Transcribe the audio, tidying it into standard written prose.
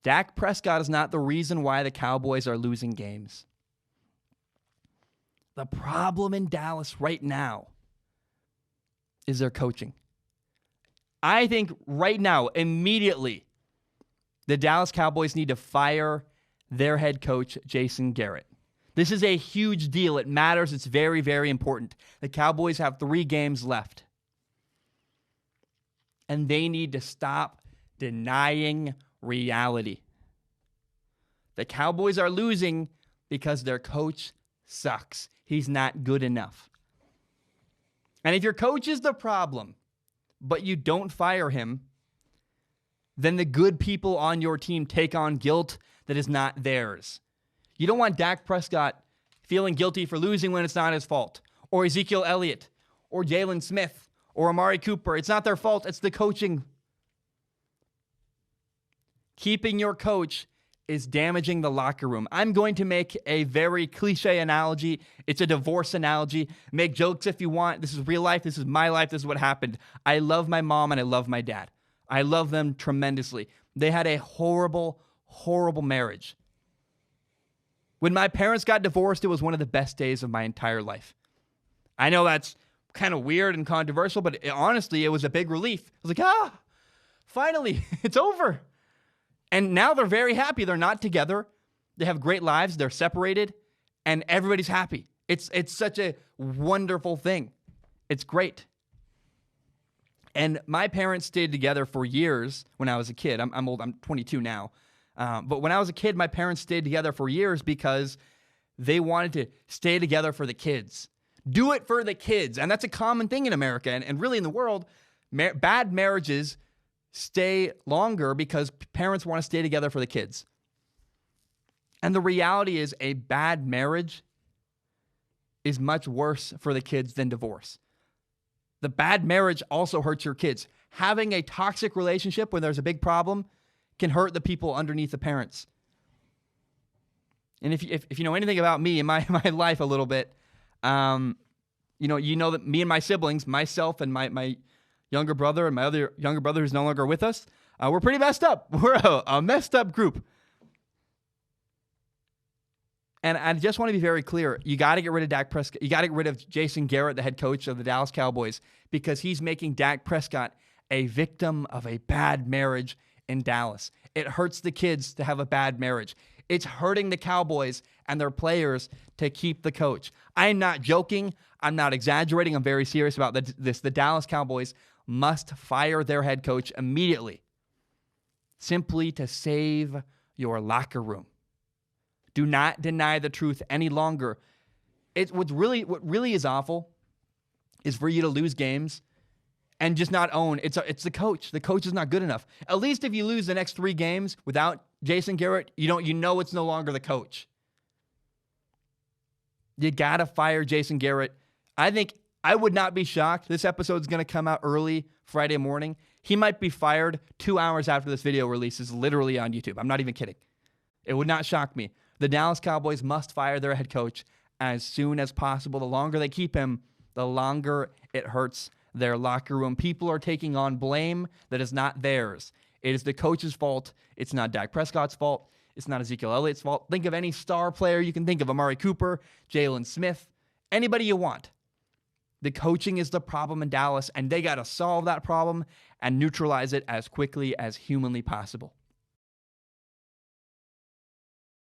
Dak Prescott is not the reason why the Cowboys are losing games. The problem in Dallas right now is their coaching. I think right now, immediately, the Dallas Cowboys need to fire their head coach, Jason Garrett. This is a huge deal. It matters. It's very, very important. The Cowboys have 3 games left. And they need to stop denying reality. The Cowboys are losing because their coach sucks. He's not good enough. And if your coach is the problem, but you don't fire him, then the good people on your team take on guilt that is not theirs. You don't want Dak Prescott feeling guilty for losing when it's not his fault, or Ezekiel Elliott, or Jalen Smith, or Amari Cooper. It's not their fault. It's the coaching. Keeping your coach is damaging the locker room. I'm going to make a very cliche analogy. It's a divorce analogy. Make jokes if you want. This is real life. This is my life. This is what happened. I love my mom and I love my dad. I love them tremendously. They had a horrible, horrible marriage. When my parents got divorced, it was one of the best days of my entire life. I know that's kind of weird and controversial, but honestly, it was a big relief. I was like, finally, it's over. And now they're very happy. They're not together. They have great lives. They're separated, and everybody's happy. It's such a wonderful thing. It's great. And my parents stayed together for years when I was a kid. I'm old. I'm 22 now. But when I was a kid, my parents stayed together for years because they wanted to stay together for the kids. Do it for the kids. And that's a common thing in America and really in the world. Bad marriages stay longer because parents want to stay together for the kids. And the reality is a bad marriage is much worse for the kids than divorce. The bad marriage also hurts your kids. Having a toxic relationship when there's a big problem can hurt the people underneath the parents. And if you know anything about me and my life a little bit, you know that me and my siblings, myself and my younger brother and my other younger brother who's no longer with us, we're pretty messed up. We're a messed up group. And I just want to be very clear. You got to get rid of Dak Prescott. You got to get rid of Jason Garrett, the head coach of the Dallas Cowboys, because he's making Dak Prescott a victim of a bad marriage in Dallas. It hurts the kids to have a bad marriage. It's hurting the Cowboys and their players to keep the coach. I'm not joking. I'm not exaggerating. I'm very serious about this. The Dallas Cowboys must fire their head coach immediately, simply to save your locker room. Do not deny the truth any longer. What really is awful is for you to lose games and just not own it's the coach. The coach is not good enough. At least if you lose the next 3 games without Jason Garrett, you know it's no longer the coach. You got to fire Jason Garrett. I think I would not be shocked. This episode's going to come out early Friday morning. He might be fired 2 hours after this video releases, literally on YouTube. I'm not even kidding. It would not shock me. The Dallas Cowboys must fire their head coach as soon as possible. The longer they keep him, the longer it hurts their locker room. People are taking on blame that is not theirs. It is the coach's fault. It's not Dak Prescott's fault. It's not Ezekiel Elliott's fault. Think of any star player you can think of. Amari Cooper, Jalen Smith, anybody you want. The coaching is the problem in Dallas, and they got to solve that problem and neutralize it as quickly as humanly possible.